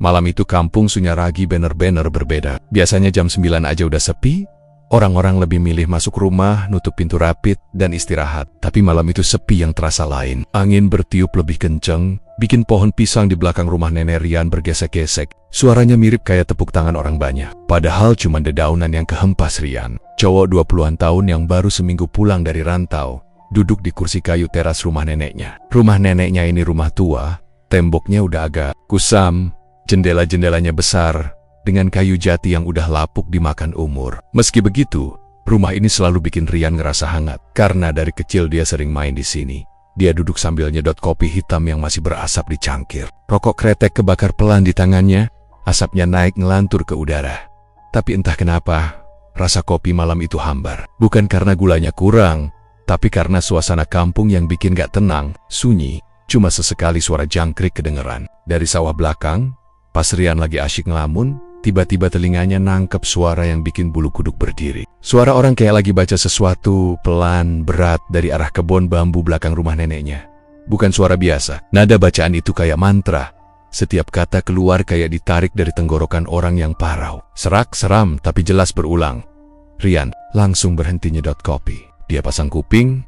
Malam itu kampung Sunyaragi bener-bener berbeda. Biasanya jam 9 aja udah sepi, orang-orang lebih milih masuk rumah, nutup pintu rapid, dan istirahat. Tapi malam itu sepi yang terasa lain. Angin bertiup lebih kenceng, bikin pohon pisang di belakang rumah Nenek Rian bergesek-gesek. Suaranya mirip kayak tepuk tangan orang banyak. Padahal cuma dedaunan yang kehempas Rian. Cowok 20-an tahun yang baru seminggu pulang dari rantau, duduk di kursi kayu teras rumah neneknya. Rumah neneknya ini rumah tua, temboknya udah agak kusam, jendela-jendelanya besar, dengan kayu jati yang udah lapuk dimakan umur. Meski begitu, rumah ini selalu bikin Rian ngerasa hangat, karena dari kecil dia sering main di sini. Dia duduk sambil nyedot kopi hitam yang masih berasap di cangkir. Rokok kretek kebakar pelan di tangannya, asapnya naik ngelantur ke udara. Tapi entah kenapa, rasa kopi malam itu hambar. Bukan karena gulanya kurang, tapi karena suasana kampung yang bikin gak tenang, sunyi. Cuma sesekali suara jangkrik kedengeran. Dari sawah belakang, pas Rian lagi asyik ngelamun, tiba-tiba telinganya nangkep suara yang bikin bulu kuduk berdiri. Suara orang kayak lagi baca sesuatu pelan, berat dari arah kebun bambu belakang rumah neneknya. Bukan suara biasa, nada bacaan itu kayak mantra. Setiap kata keluar kayak ditarik dari tenggorokan orang yang parau. Serak, seram, tapi jelas berulang. Rian langsung berhenti nyedot kopi. Dia pasang kuping,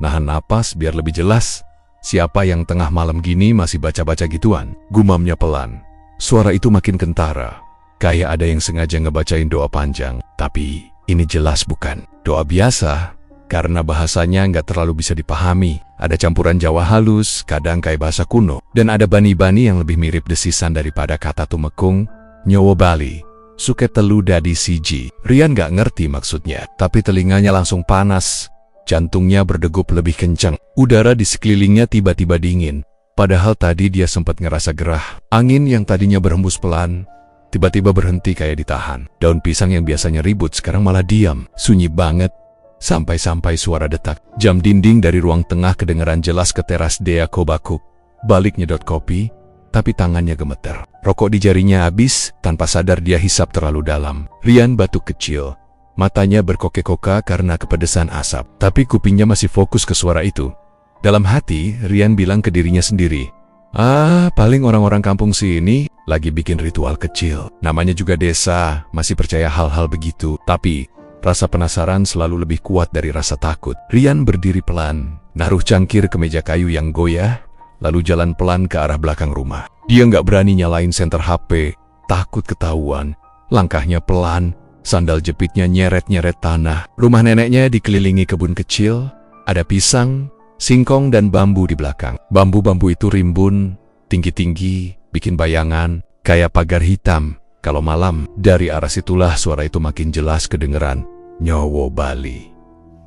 nahan napas biar lebih jelas. Siapa yang tengah malam gini masih baca-baca gituan? Gumamnya pelan. Suara itu makin kentara. Kayak ada yang sengaja ngebacain doa panjang. Tapi ini jelas bukan doa biasa. Karena bahasanya nggak terlalu bisa dipahami. Ada campuran Jawa halus, kadang kayak bahasa kuno. Dan ada bani-bani yang lebih mirip desisan daripada kata tumekung, nyowo Bali, suke telu dadi siji. Rian nggak ngerti maksudnya. Tapi telinganya langsung panas. Jantungnya berdegup lebih kencang. Udara di sekelilingnya tiba-tiba dingin. Padahal tadi dia sempat ngerasa gerah. Angin yang tadinya berhembus pelan, tiba-tiba berhenti kayak ditahan. Daun pisang yang biasanya ribut sekarang malah diam. Sunyi banget. Sampai-sampai suara detak. Jam dinding dari ruang tengah kedengeran jelas ke teras Dea Kobakuk. Balik nyedot kopi, tapi tangannya gemeter. Rokok di jarinya habis, tanpa sadar dia hisap terlalu dalam. Rian batuk kecil. Matanya berkoke-koka karena kepedesan asap. Tapi kupingnya masih fokus ke suara itu. Dalam hati, Rian bilang ke dirinya sendiri, paling orang-orang kampung sini lagi bikin ritual kecil. Namanya juga desa, masih percaya hal-hal begitu. Tapi, rasa penasaran selalu lebih kuat dari rasa takut. Rian berdiri pelan, naruh cangkir ke meja kayu yang goyah, lalu jalan pelan ke arah belakang rumah. Dia nggak berani nyalain senter HP, takut ketahuan. Langkahnya pelan, sandal jepitnya nyeret-nyeret tanah. Rumah neneknya dikelilingi kebun kecil, ada pisang, singkong dan bambu di belakang. Bambu-bambu itu rimbun, tinggi-tinggi, bikin bayangan, kayak pagar hitam. Kalau malam, dari arah situlah suara itu makin jelas kedengeran. Nyowo Bali,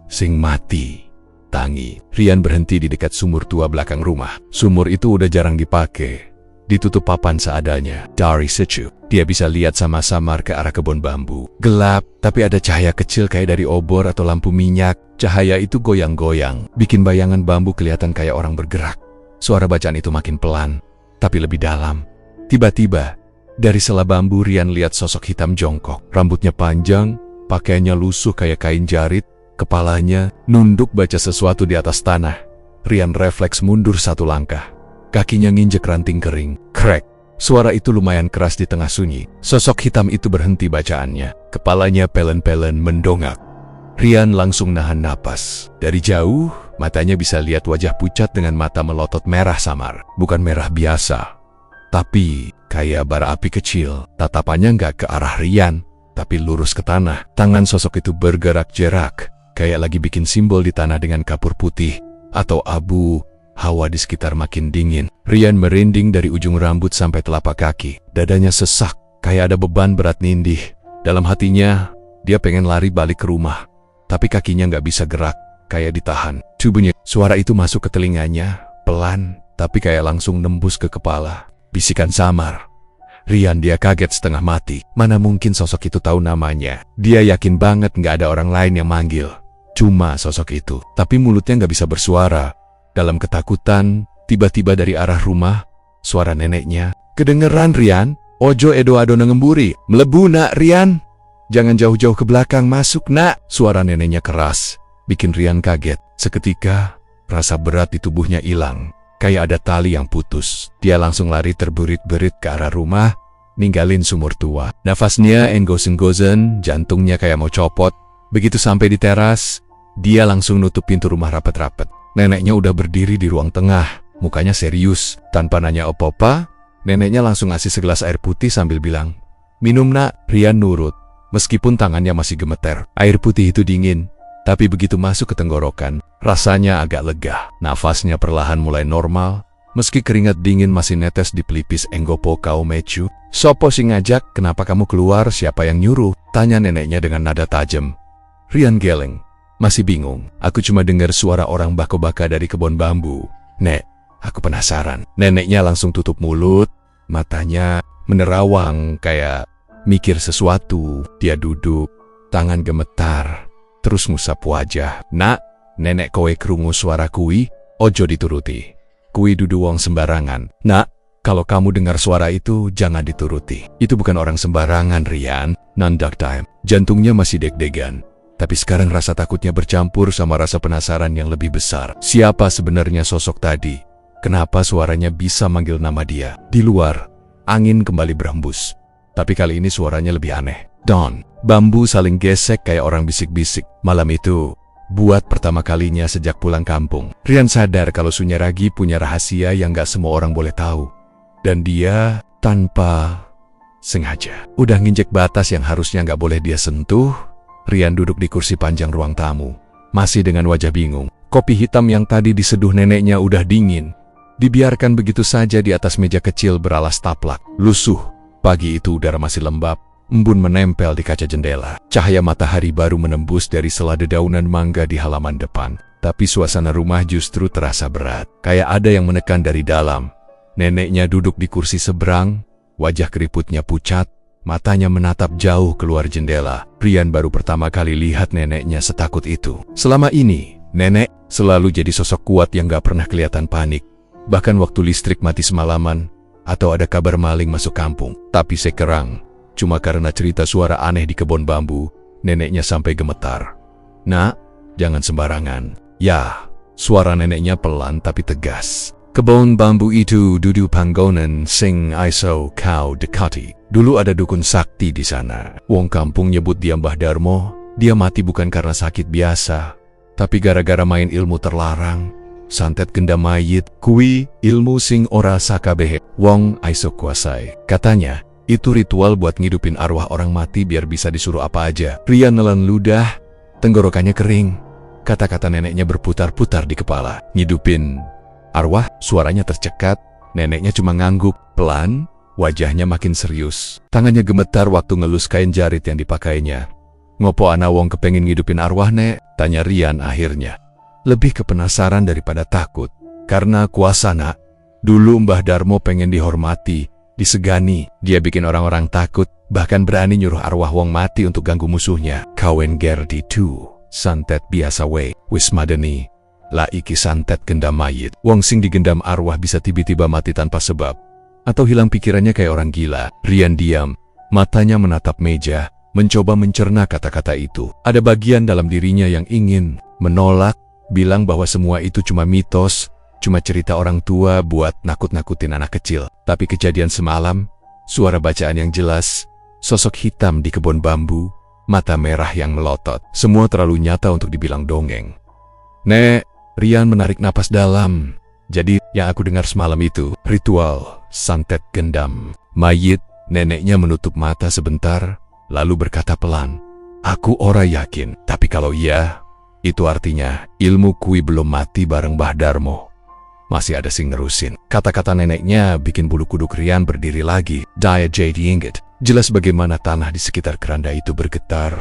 sing mati, tangi. Rian berhenti di dekat sumur tua belakang rumah. Sumur itu udah jarang dipakai. Ditutup papan seadanya. Dari situ, dia bisa lihat samar-samar ke arah kebun bambu. Gelap, tapi ada cahaya kecil kayak dari obor atau lampu minyak. Cahaya itu goyang-goyang, bikin bayangan bambu kelihatan kayak orang bergerak. Suara bacaan itu makin pelan, tapi lebih dalam. Tiba-tiba, dari sela bambu Rian lihat sosok hitam jongkok. Rambutnya panjang, pakaiannya lusuh kayak kain jarit, kepalanya nunduk baca sesuatu di atas tanah. Rian refleks mundur satu langkah. Kakinya nginjek ranting kering. Krek. Suara itu lumayan keras di tengah sunyi. Sosok hitam itu berhenti bacaannya. Kepalanya pelen-pelen mendongak. Rian langsung nahan napas. Dari jauh, matanya bisa lihat wajah pucat dengan mata melotot merah samar. Bukan merah biasa, tapi kayak bara api kecil. Tatapannya nggak ke arah Rian, tapi lurus ke tanah. Tangan sosok itu bergerak-gerak, kayak lagi bikin simbol di tanah dengan kapur putih atau abu. Hawa di sekitar makin dingin. Rian merinding dari ujung rambut sampai telapak kaki. Dadanya sesak, kayak ada beban berat nindih. Dalam hatinya, dia pengen lari balik ke rumah. Tapi kakinya nggak bisa gerak, kayak ditahan. Tubuhnya, suara itu masuk ke telinganya, pelan, tapi kayak langsung nembus ke kepala. Bisikan samar. Rian dia kaget setengah mati. Mana mungkin sosok itu tahu namanya. Dia yakin banget nggak ada orang lain yang manggil. Cuma sosok itu. Tapi mulutnya nggak bisa bersuara. Dalam ketakutan, tiba-tiba dari arah rumah, suara neneknya. Kedengeran Rian, ojo edo ado ngemburi. Melebu nak Rian. Jangan jauh-jauh ke belakang, masuk nak. Suara neneknya keras, bikin Rian kaget. Seketika, rasa berat di tubuhnya hilang. Kayak ada tali yang putus. Dia langsung lari terberit-berit ke arah rumah, ninggalin sumur tua. Nafasnya enggosen-gosen, jantungnya kayak mau copot. Begitu sampai di teras, dia langsung nutup pintu rumah rapet-rapet. Neneknya udah berdiri di ruang tengah, mukanya serius. Tanpa nanya apa-apa, neneknya langsung ngasih segelas air putih sambil bilang, "Minum nak." Rian nurut, meskipun tangannya masih gemeter. Air putih itu dingin, tapi begitu masuk ke tenggorokan, rasanya agak lega. Nafasnya perlahan mulai normal, meski keringat dingin masih netes di pelipis. "Enggopo kau mecu? Sopo sing ngajak? Kenapa kamu keluar? Siapa yang nyuruh?" tanya neneknya dengan nada tajam. Rian geleng, masih bingung. "Aku cuma dengar suara orang bako-baka dari kebun bambu. Nek, aku penasaran." Neneknya langsung tutup mulut, matanya menerawang kayak mikir sesuatu. Dia duduk, tangan gemetar, terus ngusap wajah. "Nak, nenek kowe krungu suara kui, ojo dituruti. Kui dudu wong sembarangan. Nak, kalau kamu dengar suara itu, jangan dituruti. Itu bukan orang sembarangan, Rian." Nandak time. Jantungnya masih deg-degan. Tapi sekarang rasa takutnya bercampur sama rasa penasaran yang lebih besar. Siapa sebenarnya sosok tadi? Kenapa suaranya bisa manggil nama dia? Di luar, angin kembali berhembus. Tapi kali ini suaranya lebih aneh. Don, bambu saling gesek kayak orang bisik-bisik. Malam itu, buat pertama kalinya sejak pulang kampung, Rian sadar kalau Sunyaragi punya rahasia yang gak semua orang boleh tahu. Dan dia tanpa sengaja udah nginjek batas yang harusnya gak boleh dia sentuh. Rian duduk di kursi panjang ruang tamu, masih dengan wajah bingung. Kopi hitam yang tadi diseduh neneknya udah dingin, dibiarkan begitu saja di atas meja kecil beralas taplak. Lusuh, pagi itu udara masih lembab, embun menempel di kaca jendela. Cahaya matahari baru menembus dari sela dedaunan mangga di halaman depan. Tapi suasana rumah justru terasa berat, kayak ada yang menekan dari dalam. Neneknya duduk di kursi seberang, wajah keriputnya pucat, matanya menatap jauh keluar jendela. Rian baru pertama kali lihat neneknya setakut itu. Selama ini, nenek selalu jadi sosok kuat yang gak pernah kelihatan panik. Bahkan waktu listrik mati semalaman, atau ada kabar maling masuk kampung. Tapi sekarang, cuma karena cerita suara aneh di kebun bambu, neneknya sampai gemetar. "Nak, jangan sembarangan." Ya, suara neneknya pelan tapi tegas. "Kebun bambu itu dudu panggonan sing iso kau dekati. Dulu ada dukun sakti di sana. Wong kampung nyebut dia Mbah Darmo. Dia mati bukan karena sakit biasa, tapi gara-gara main ilmu terlarang. Santet gendam mayit, kui ilmu sing ora sakabehe wong iso kuasai. Katanya, itu ritual buat ngidupin arwah orang mati biar bisa disuruh apa aja." Rian nelan ludah, tenggorokannya kering. Kata-kata neneknya berputar-putar di kepala. "Ngidupin arwah?" Suaranya tercekat. Neneknya cuma ngangguk pelan. Wajahnya makin serius. Tangannya gemetar waktu ngelus kain jarit yang dipakainya. "Ngopo ana wong kepengin ngidupin arwah, Nek?" tanya Rian akhirnya. Lebih ke penasaran daripada takut. "Karena kuasa, Nak. Dulu Mbah Darmo pengen dihormati, disegani. Dia bikin orang-orang takut, bahkan berani nyuruh arwah wong mati untuk ganggu musuhnya. Kawen gerdi tu, santet biasa we, wis madeni. Lah iki santet gendam mayit. Wong sing digendam arwah bisa tiba-tiba mati tanpa sebab. Atau hilang pikirannya kayak orang gila." Rian diam, matanya menatap meja, mencoba mencerna kata-kata itu. Ada bagian dalam dirinya yang ingin menolak, bilang bahwa semua itu cuma mitos, cuma cerita orang tua buat nakut-nakutin anak kecil. Tapi kejadian semalam, suara bacaan yang jelas, sosok hitam di kebun bambu, mata merah yang melotot. Semua terlalu nyata untuk dibilang dongeng. "Nek," Rian menarik napas dalam. "Jadi yang aku dengar semalam itu ritual santet gendam mayit." Neneknya menutup mata sebentar, lalu berkata pelan, "Aku ora yakin, tapi kalau iya, itu artinya ilmu kui belum mati bareng Mbah Darmo. Masih ada sing nerusin." Kata-kata neneknya bikin bulu kuduk Rian berdiri lagi. Daya jadi inget. Jelas bagaimana tanah di sekitar keranda itu bergetar,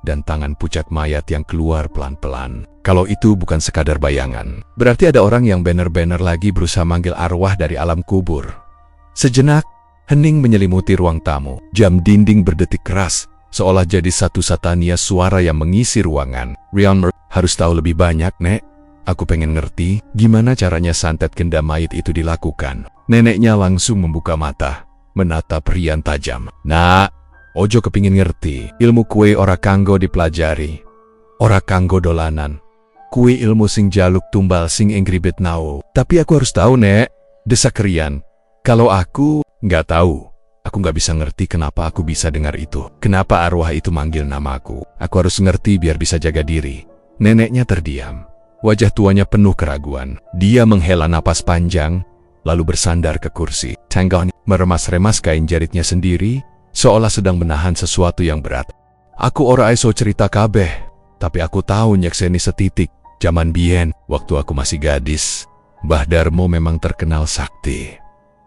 dan tangan pucat mayat yang keluar pelan-pelan. Kalau itu bukan sekadar bayangan, berarti ada orang yang bener-bener lagi berusaha manggil arwah dari alam kubur. Sejenak, hening menyelimuti ruang tamu. Jam dinding berdetik keras, seolah jadi satu satania suara yang mengisi ruangan. "Rian harus tahu lebih banyak, Nek. Aku pengen ngerti gimana caranya santet gendam mayit itu dilakukan." Neneknya langsung membuka mata, menatap Rian tajam. "Nak, ojo kepingin ngerti. Ilmu kue ora kanggo dipelajari. Ora kanggo dolanan. Kue ilmu sing jaluk tumbal sing engribet nao." "Tapi aku harus tahu, Nek," desak Rian. "Kalau aku nggak tahu, Aku nggak bisa ngerti kenapa aku bisa dengar itu. Kenapa arwah itu manggil namaku. Aku harus ngerti biar bisa jaga diri. Neneknya terdiam. Wajah tuanya penuh keraguan. Dia menghela napas panjang, lalu bersandar ke kursi. Tangganya meremas-remas kain jaritnya sendiri, seolah sedang menahan sesuatu yang berat. Aku ora iso cerita kabeh, tapi aku tahu nyekseni setitik. Zaman biyen, waktu aku masih gadis, Mbah Darmo memang terkenal sakti.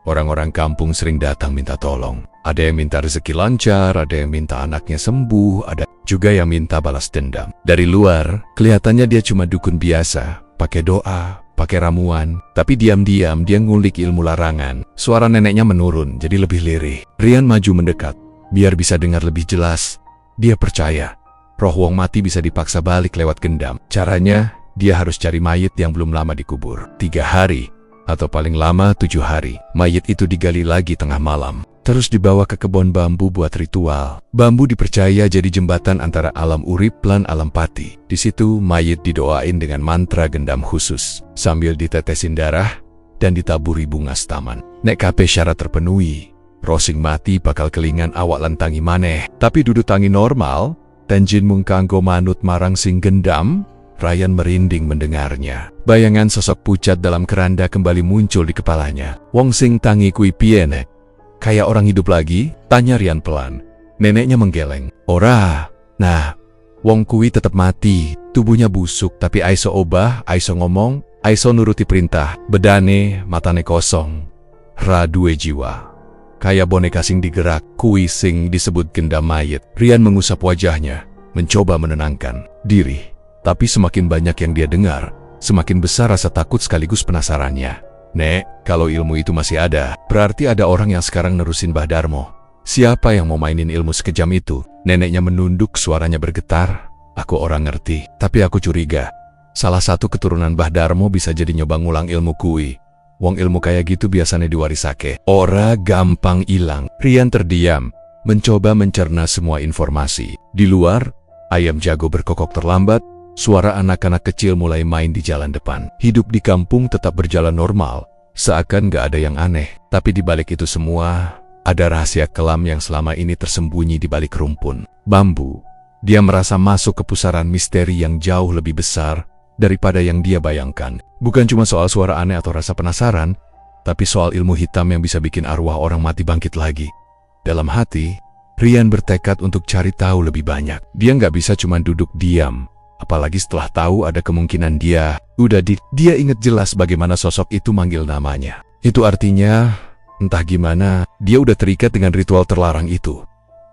Orang-orang kampung sering datang minta tolong. Ada yang minta rezeki lancar, ada yang minta anaknya sembuh, ada juga yang minta balas dendam. Dari luar, kelihatannya dia cuma dukun biasa, pakai doa, pakai ramuan. Tapi diam-diam dia ngulik ilmu larangan. Suara neneknya menurun, jadi lebih lirih. Rian maju mendekat, biar bisa dengar lebih jelas. Dia percaya, roh wong mati bisa dipaksa balik lewat gendam. Caranya, dia harus cari mayit yang belum lama dikubur. 3 hari. Atau paling lama 7 hari, mayit itu digali lagi tengah malam, terus dibawa ke kebun bambu buat ritual. Bambu dipercaya jadi jembatan antara alam urip lan alam pati. Di situ mayit didoain dengan mantra gendam khusus, sambil ditetesin darah dan ditaburi bunga setaman. Nek kabeh syarat terpenuhi, roh sing mati bakal kelingan awak lan tangi maneh. Tapi dudu tangi normal, tenjin mung kanggo manut marang sing gendam. Ryan merinding mendengarnya. Bayangan sosok pucat dalam keranda kembali muncul di kepalanya. Wong sing tangi kui piye nek? Kayak orang hidup lagi? Tanya Rian pelan. Neneknya menggeleng. Ora. Nah, wong kui tetap mati. Tubuhnya busuk, tapi aiso obah, aiso ngomong, aiso nuruti perintah. Bedane, matane kosong. Ra duwe jiwa. Kayak boneka sing digerak, kui sing disebut gendam mayit. Rian mengusap wajahnya, mencoba menenangkan diri. Tapi semakin banyak yang dia dengar, semakin besar rasa takut sekaligus penasarannya. Nek, kalau ilmu itu masih ada, berarti ada orang yang sekarang nerusin Mbah Darmo. Siapa yang mau mainin ilmu sekejam itu? Neneknya menunduk, suaranya bergetar. Aku orang ngerti, tapi aku curiga. Salah satu keturunan Mbah Darmo bisa jadi nyoba ngulang ilmu kui. Wong ilmu kayak gitu biasanya diwarisake. Ora gampang ilang. Rian terdiam, mencoba mencerna semua informasi. Di luar, ayam jago berkokok terlambat. Suara anak-anak kecil mulai main di jalan depan. Hidup di kampung tetap berjalan normal, seakan gak ada yang aneh. Tapi di balik itu semua, ada rahasia kelam yang selama ini tersembunyi di balik rumpun bambu. Dia merasa masuk ke pusaran misteri yang jauh lebih besar daripada yang dia bayangkan. Bukan cuma soal suara aneh atau rasa penasaran, tapi soal ilmu hitam yang bisa bikin arwah orang mati bangkit lagi. Dalam hati, Rian bertekad untuk cari tahu lebih banyak. Dia gak bisa cuma duduk diam. Apalagi setelah tahu ada kemungkinan dia ingat jelas bagaimana sosok itu manggil namanya. Itu artinya, entah gimana, dia udah terikat dengan ritual terlarang itu.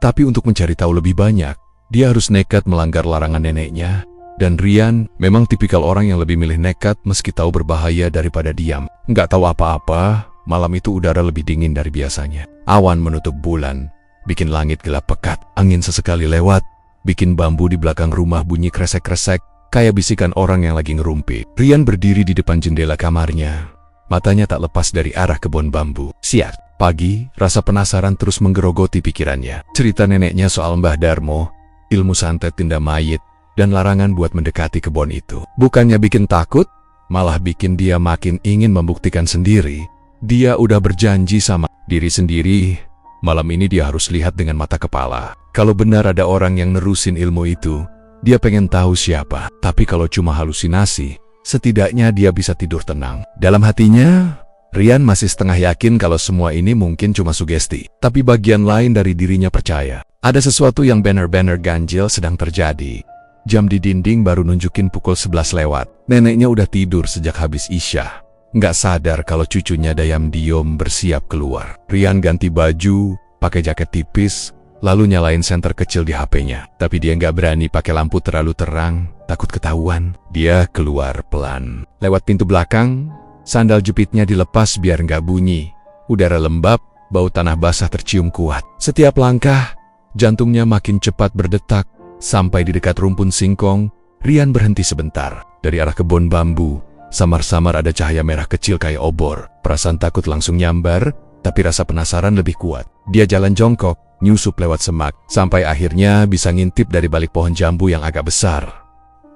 Tapi untuk mencari tahu lebih banyak, dia harus nekat melanggar larangan neneknya. Dan Rian memang tipikal orang yang lebih milih nekat meski tahu berbahaya daripada diam. Nggak tahu apa-apa, malam itu udara lebih dingin dari biasanya. Awan menutup bulan, bikin langit gelap pekat. Angin sesekali lewat, bikin bambu di belakang rumah bunyi kresek-kresek, kayak bisikan orang yang lagi ngerumpi. Rian berdiri di depan jendela kamarnya. Matanya tak lepas dari arah kebun bambu. Siang pagi, rasa penasaran terus menggerogoti pikirannya. Cerita neneknya soal Mbah Darmo, ilmu santet tinda mayit, dan larangan buat mendekati kebun itu. Bukannya bikin takut, malah bikin dia makin ingin membuktikan sendiri. Dia udah berjanji sama diri sendiri, malam ini dia harus lihat dengan mata kepala. Kalau benar ada orang yang nerusin ilmu itu, dia pengen tahu siapa. Tapi kalau cuma halusinasi, setidaknya dia bisa tidur tenang. Dalam hatinya, Rian masih setengah yakin kalau semua ini mungkin cuma sugesti. Tapi bagian lain dari dirinya percaya, ada sesuatu yang benar-benar ganjil sedang terjadi. Jam di dinding baru nunjukin pukul 11 lewat. Neneknya udah tidur sejak habis Isya. Nggak sadar kalau cucunya diam-diam bersiap keluar. Rian ganti baju, pakai jaket tipis, lalu nyalain senter kecil di HP-nya. Tapi dia nggak berani pakai lampu terlalu terang, takut ketahuan. Dia keluar pelan. Lewat pintu belakang, sandal jepitnya dilepas biar nggak bunyi. Udara lembab, bau tanah basah tercium kuat. Setiap langkah, jantungnya makin cepat berdetak. Sampai di dekat rumpun singkong, Rian berhenti sebentar. Dari arah kebun bambu, samar-samar ada cahaya merah kecil kayak obor. Perasaan takut langsung nyambar, tapi rasa penasaran lebih kuat. Dia jalan jongkok, nyusup lewat semak, sampai akhirnya bisa ngintip dari balik pohon jambu yang agak besar.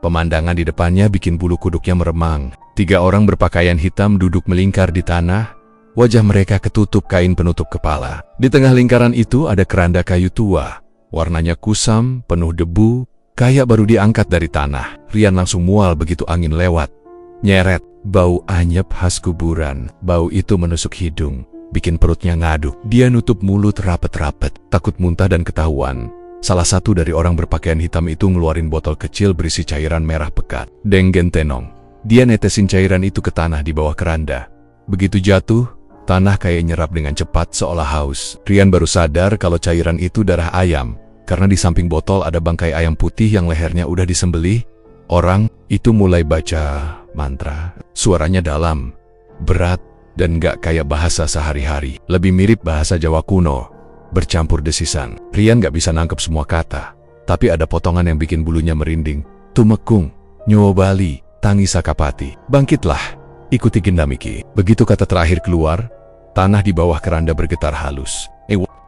Pemandangan di depannya bikin bulu kuduknya meremang. 3 orang berpakaian hitam duduk melingkar di tanah, Wajah mereka ketutup kain penutup kepala. Di tengah lingkaran itu ada keranda kayu tua. Warnanya kusam, penuh debu, kayak baru diangkat dari tanah. Rian langsung mual begitu angin lewat. Nyeret, bau anyep khas kuburan. Bau itu menusuk hidung, bikin perutnya ngaduk. Dia nutup mulut rapet-rapet, takut muntah dan ketahuan. Salah satu dari orang berpakaian hitam itu ngeluarin botol kecil berisi cairan merah pekat. Deng gentenong. Dia netesin cairan itu ke tanah di bawah keranda. Begitu jatuh, tanah kayak nyerap dengan cepat seolah haus. Rian baru sadar kalau cairan itu darah ayam. Karena di samping botol ada bangkai ayam putih yang lehernya udah disembelih. Orang itu mulai baca mantra. Suaranya dalam, berat, dan gak kayak bahasa sehari-hari. Lebih mirip bahasa Jawa kuno, bercampur desisan. Rian gak bisa nangkep semua kata. Tapi ada potongan yang bikin bulunya merinding. Tumekung, Nyo Bali, Tangi Sakapati. Bangkitlah, ikuti gendamiki. Begitu kata terakhir keluar, tanah di bawah keranda bergetar halus.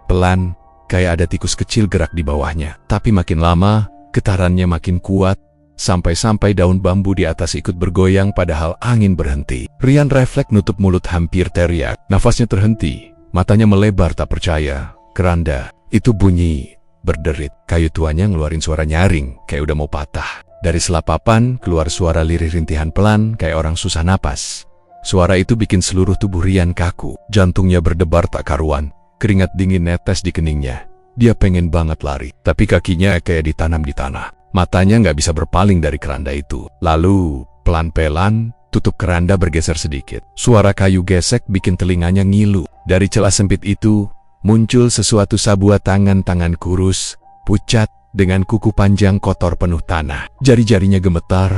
Pelan, kayak ada tikus kecil gerak di bawahnya. Tapi makin lama, getarannya makin kuat, sampai-sampai daun bambu di atas ikut bergoyang padahal angin berhenti. Rian refleks nutup mulut hampir teriak. Nafasnya terhenti, matanya melebar tak percaya. Keranda itu bunyi, berderit. Kayu tuanya ngeluarin suara nyaring, kayak udah mau patah. Dari selapapan keluar suara lirih rintihan pelan, kayak orang susah napas. Suara itu bikin seluruh tubuh Rian kaku. Jantungnya berdebar tak karuan. Keringat dingin netes di keningnya. Dia pengen banget lari, tapi kakinya kayak ditanam di tanah. Matanya nggak bisa berpaling dari keranda itu. Lalu, pelan-pelan, tutup keranda bergeser sedikit. Suara kayu gesek bikin telinganya ngilu. Dari celah sempit itu, muncul sesuatu sebuah tangan kurus, pucat, dengan kuku panjang kotor penuh tanah. Jari-jarinya gemetar,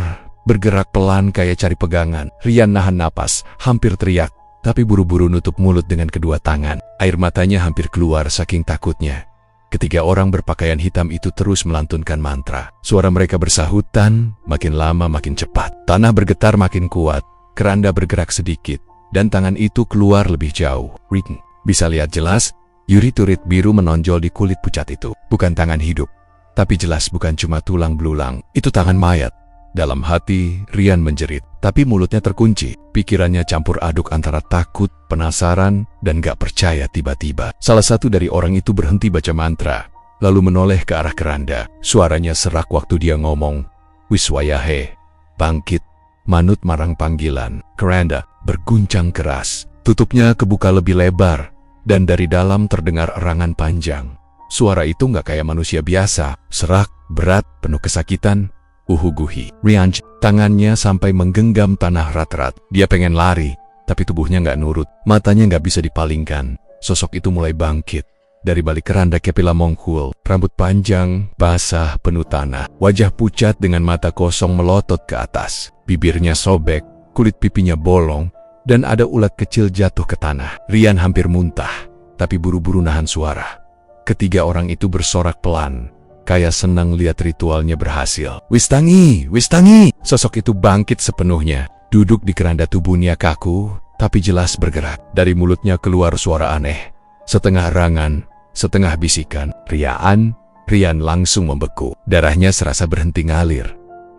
bergerak pelan kayak cari pegangan. Rian nahan napas, hampir teriak. Tapi buru-buru nutup mulut dengan kedua tangan. Air matanya hampir keluar saking takutnya. Ketiga orang berpakaian hitam itu terus melantunkan mantra. Suara mereka bersahutan, makin lama makin cepat. Tanah bergetar makin kuat, keranda bergerak sedikit, dan tangan itu keluar lebih jauh. Rian bisa lihat jelas, yurit-yurit biru menonjol di kulit pucat itu. Bukan tangan hidup, tapi jelas bukan cuma tulang belulang. Itu tangan mayat. Dalam hati, Rian menjerit, tapi mulutnya terkunci. Pikirannya campur aduk antara takut, penasaran, dan gak percaya. Tiba-tiba, salah satu dari orang itu berhenti baca mantra, lalu menoleh ke arah keranda. Suaranya serak waktu dia ngomong, "Wiswayahe, bangkit." Manut marang panggilan. Keranda berguncang keras. Tutupnya kebuka lebih lebar, dan dari dalam terdengar erangan panjang. Suara itu gak kayak manusia biasa, serak, berat, penuh kesakitan. Uhuguhi. Rian, tangannya sampai menggenggam tanah rat-rat. Dia pengen lari, tapi tubuhnya nggak nurut. Matanya nggak bisa dipalingkan. Sosok itu mulai bangkit. Dari balik keranda Kepila Mongkul, rambut panjang, basah, penuh tanah. Wajah pucat dengan mata kosong melotot ke atas. Bibirnya sobek, kulit pipinya bolong, dan ada ulat kecil jatuh ke tanah. Rian hampir muntah, tapi buru-buru nahan suara. Ketiga orang itu bersorak pelan, kayak senang lihat ritualnya berhasil. Wistangi, Wistangi! Sosok itu bangkit sepenuhnya. Duduk di keranda, tubuhnya kaku, tapi jelas bergerak. Dari mulutnya keluar suara aneh. Setengah erangan, setengah bisikan. Rian langsung membeku. Darahnya serasa berhenti ngalir.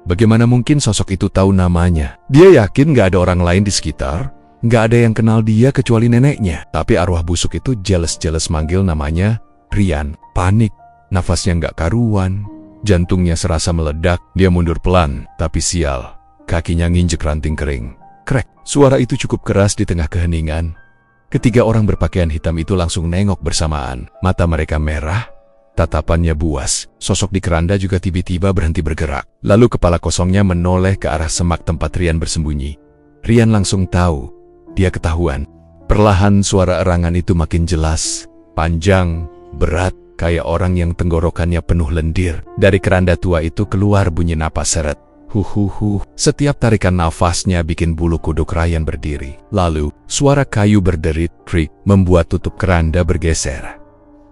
Bagaimana mungkin sosok itu tahu namanya? Dia yakin gak ada orang lain di sekitar. Gak ada yang kenal dia kecuali neneknya. Tapi arwah busuk itu jelas-jelas manggil namanya Rian. Panik. Nafasnya nggak karuan, jantungnya serasa meledak. Dia mundur pelan, tapi sial, kakinya nginjek ranting kering. Krek, suara itu cukup keras di tengah keheningan. Ketiga orang berpakaian hitam itu langsung nengok bersamaan. Mata mereka merah, tatapannya buas. Sosok di keranda juga tiba-tiba berhenti bergerak. Lalu kepala kosongnya menoleh ke arah semak tempat Rian bersembunyi. Rian langsung tahu, dia ketahuan. Perlahan suara erangan itu makin jelas, panjang, berat, kayak orang yang tenggorokannya penuh lendir. Dari keranda tua itu keluar bunyi napas seret. Huhuhu. Setiap tarikan nafasnya bikin bulu kuduk Rian berdiri. Lalu, suara kayu berderit, krik, membuat tutup keranda bergeser.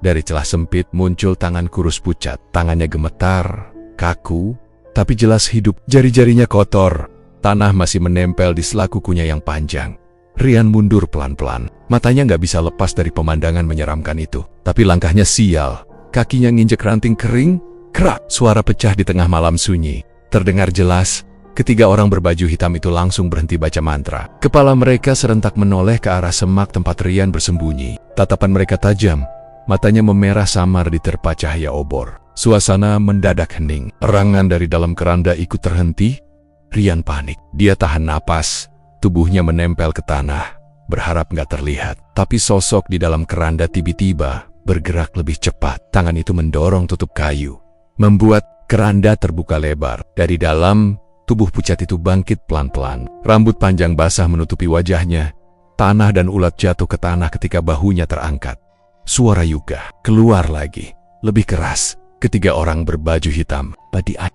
Dari celah sempit muncul tangan kurus pucat. Tangannya gemetar, kaku, tapi jelas hidup. Jari-jarinya kotor. Tanah masih menempel di sela kukunya yang panjang. Rian mundur pelan-pelan. Matanya nggak bisa lepas dari pemandangan menyeramkan itu. Tapi langkahnya sial. Kakinya nginjek ranting kering. Krak! Suara pecah di tengah malam sunyi. Terdengar jelas, Ketiga orang berbaju hitam itu langsung berhenti baca mantra. Kepala mereka serentak menoleh ke arah semak tempat Rian bersembunyi. Tatapan mereka tajam, matanya memerah samar diterpa cahaya obor. Suasana mendadak hening. Erangan dari dalam keranda ikut terhenti. Rian panik. Dia tahan napas, tubuhnya menempel ke tanah, berharap nggak terlihat. Tapi sosok di dalam keranda tiba-tiba bergerak lebih cepat. Tangan itu mendorong tutup kayu, membuat keranda terbuka lebar. Dari dalam, tubuh pucat itu bangkit pelan-pelan. Rambut panjang basah menutupi wajahnya. Tanah dan ulat jatuh ke tanah ketika bahunya terangkat. Suara Yuga keluar lagi, lebih keras. Ketiga orang berbaju hitam,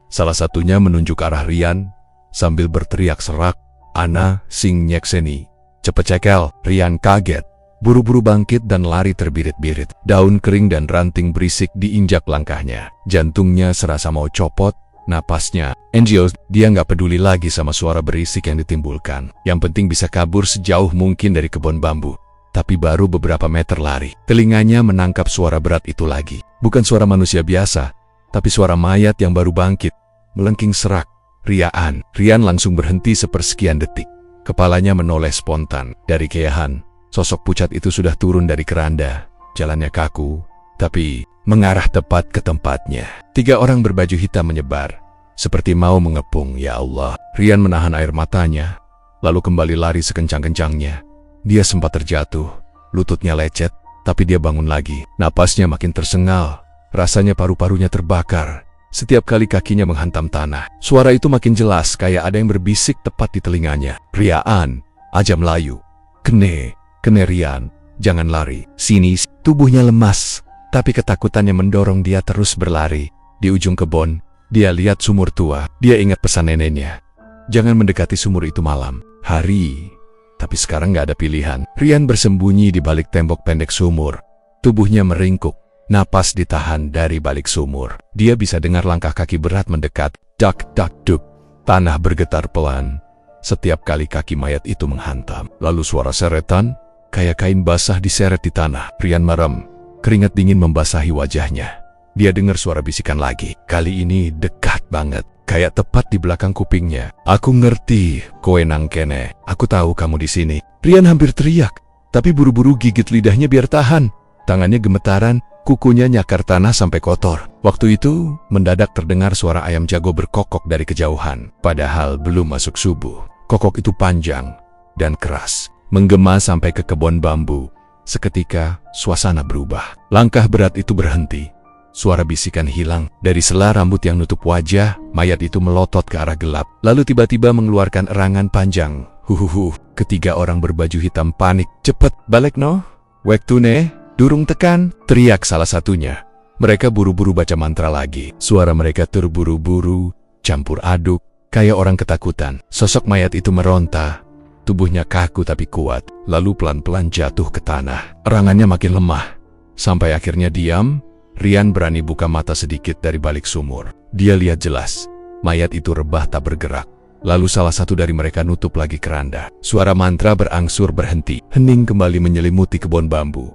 salah satunya menunjuk arah Rian sambil berteriak serak, "Ana sing nyekseni." Cepet cekel. Rian kaget, buru-buru bangkit dan lari terbirit-birit. Daun kering dan ranting berisik diinjak langkahnya. Jantungnya serasa mau copot. Napasnya, Angel, dia nggak peduli lagi sama suara berisik yang ditimbulkan. Yang penting bisa kabur sejauh mungkin dari kebun bambu. Tapi baru beberapa meter lari, telinganya menangkap suara berat itu lagi. Bukan suara manusia biasa, tapi suara mayat yang baru bangkit. Melengking serak, riaan. Rian langsung berhenti sepersekian detik. Kepalanya menoleh spontan. Dari kejauhan, sosok pucat itu sudah turun dari keranda. Jalannya kaku, tapi mengarah tepat ke tempatnya. Tiga orang berbaju hitam menyebar, seperti mau mengepung. Ya Allah. Rian menahan air matanya, lalu kembali lari sekencang-kencangnya. Dia sempat terjatuh, lututnya lecet, tapi dia bangun lagi. Napasnya makin tersengal, rasanya paru-parunya terbakar. Setiap kali kakinya menghantam tanah, suara itu makin jelas, kayak ada yang berbisik tepat di telinganya. "Rian, aja Melayu. Kene Rian, jangan lari. Sini." Tubuhnya lemas, tapi ketakutannya mendorong dia terus berlari. Di ujung kebun, dia lihat sumur tua. Dia ingat pesan neneknya, jangan mendekati sumur itu malam hari. Tapi sekarang nggak ada pilihan. Rian bersembunyi di balik tembok pendek sumur. Tubuhnya meringkuk, napas ditahan dari balik sumur. Dia bisa dengar langkah kaki berat mendekat. Dak, dak, duk. Tanah bergetar pelan setiap kali kaki mayat itu menghantam. Lalu suara seretan, kayak kain basah diseret di tanah. Rian merem, keringat dingin membasahi wajahnya. Dia dengar suara bisikan lagi. Kali ini dekat banget, kayak tepat di belakang kupingnya. "Aku ngerti, kowe nang kene. Aku tahu kamu di sini." Rian hampir teriak, tapi buru-buru gigit lidahnya biar tahan. Tangannya gemetaran, kukunya nyakar tanah sampai kotor. Waktu itu, mendadak terdengar suara ayam jago berkokok dari kejauhan. Padahal belum masuk subuh. Kokok itu panjang dan keras, menggema sampai ke kebun bambu. Seketika, suasana berubah. Langkah berat itu berhenti. Suara bisikan hilang. Dari sela rambut yang nutup wajah, mayat itu melotot ke arah gelap. Lalu tiba-tiba mengeluarkan erangan panjang. Huhuhu. Ketiga orang berbaju hitam panik. "Cepet, balik no. Wektune, durung tekan," teriak salah satunya. Mereka buru-buru baca mantra lagi. Suara mereka terburu-buru, campur aduk, kayak orang ketakutan. Sosok mayat itu meronta. Tubuhnya kaku tapi kuat. Lalu pelan-pelan jatuh ke tanah. Erangannya makin lemah, sampai akhirnya diam. Rian berani buka mata sedikit dari balik sumur. Dia lihat jelas, mayat itu rebah tak bergerak. Lalu salah satu dari mereka nutup lagi keranda. Suara mantra berangsur berhenti. Hening kembali menyelimuti kebun bambu.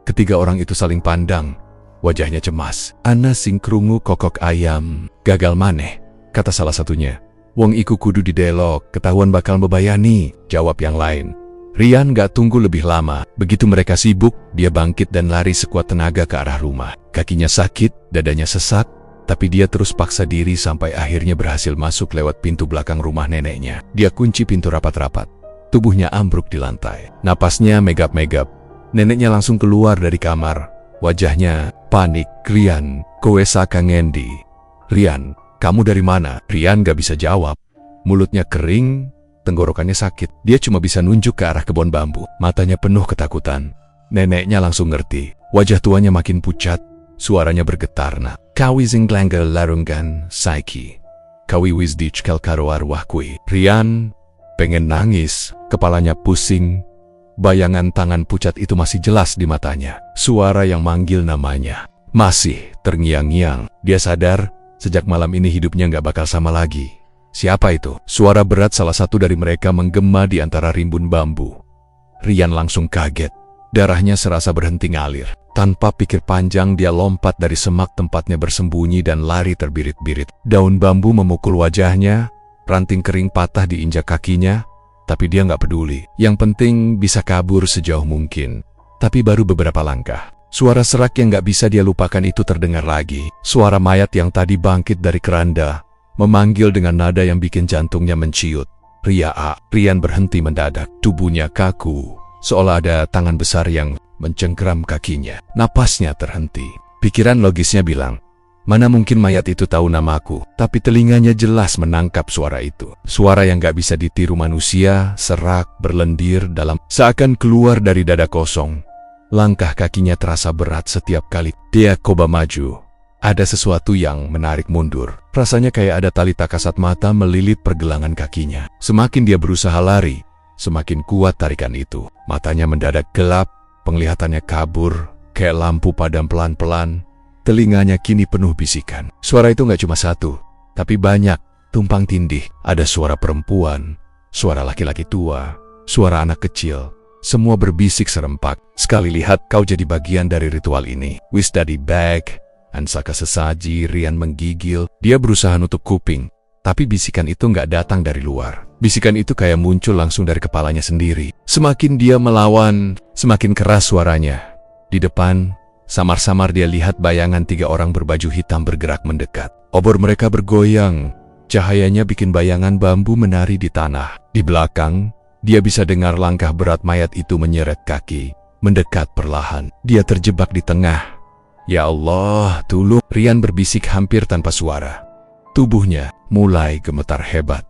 Ketiga orang itu saling pandang, wajahnya cemas. "Ana sing krungu kokok ayam." "Gagal maneh," kata salah satunya. "Wong iku kudu didelok, ketahuan bakal bebayani," jawab yang lain. Rian gak tunggu lebih lama. Begitu mereka sibuk, dia bangkit dan lari sekuat tenaga ke arah rumah. Kakinya sakit, dadanya sesak, tapi dia terus paksa diri sampai akhirnya berhasil masuk lewat pintu belakang rumah neneknya. Dia kunci pintu rapat-rapat. Tubuhnya ambruk di lantai. Napasnya megap-megap. Neneknya langsung keluar dari kamar. Wajahnya panik. "Rian, kowe saka ngendi?" "Rian, kamu dari mana?" Rian gak bisa jawab. Mulutnya kering, tenggorokannya sakit. Dia cuma bisa nunjuk ke arah kebun bambu. Matanya penuh ketakutan. Neneknya langsung ngerti. Wajah tuanya makin pucat. Suaranya bergetar. "Nak, kawi zinglangga larungan saiki. Kawi wisdich kel karo arwah kui." Rian pengen nangis. Kepalanya pusing. Bayangan tangan pucat itu masih jelas di matanya. Suara yang manggil namanya masih terngiang-ngiang. Dia sadar, sejak malam ini hidupnya gak bakal sama lagi. Siapa itu? Suara berat salah satu dari mereka menggema di antara rimbun bambu. Rian langsung kaget. Darahnya serasa berhenti ngalir. Tanpa pikir panjang dia lompat dari semak tempatnya bersembunyi dan lari terbirit-birit. Daun bambu memukul wajahnya, Ranting kering patah diinjak kakinya, tapi dia nggak peduli. Yang penting bisa kabur sejauh mungkin. Tapi baru beberapa langkah, suara serak yang nggak bisa dia lupakan itu terdengar lagi. Suara mayat yang tadi bangkit dari keranda, memanggil dengan nada yang bikin jantungnya menciut. Rian berhenti mendadak. Tubuhnya kaku, seolah ada tangan besar yang mencengkeram kakinya. Napasnya terhenti. Pikiran logisnya bilang, mana mungkin mayat itu tahu namaku, tapi telinganya jelas menangkap suara itu. Suara yang gak bisa ditiru manusia, serak, berlendir dalam, seakan keluar dari dada kosong. Langkah kakinya terasa berat setiap kali dia coba maju. Ada sesuatu yang menarik mundur. Rasanya kayak ada tali tak kasat mata melilit pergelangan kakinya. Semakin dia berusaha lari, semakin kuat tarikan itu. Matanya mendadak gelap, penglihatannya kabur, kayak lampu padam pelan-pelan. Telinganya kini penuh bisikan. Suara itu gak cuma satu, tapi banyak, tumpang tindih. Ada suara perempuan, suara laki-laki tua, suara anak kecil. Semua berbisik serempak. Sekali lihat kau jadi bagian dari ritual ini. Wis daddy bag, ansaka sesaji, Rian menggigil. Dia berusaha nutup kuping, tapi bisikan itu gak datang dari luar. Bisikan itu kayak muncul langsung dari kepalanya sendiri. Semakin dia melawan, semakin keras suaranya. Di depan, samar-samar dia lihat bayangan 3 orang berbaju hitam bergerak mendekat. Obor mereka bergoyang, cahayanya bikin bayangan bambu menari di tanah. Di belakang, dia bisa dengar langkah berat mayat itu menyeret kaki, mendekat perlahan. Dia terjebak di tengah. Ya Allah, tolong, Rian berbisik hampir tanpa suara. Tubuhnya mulai gemetar hebat.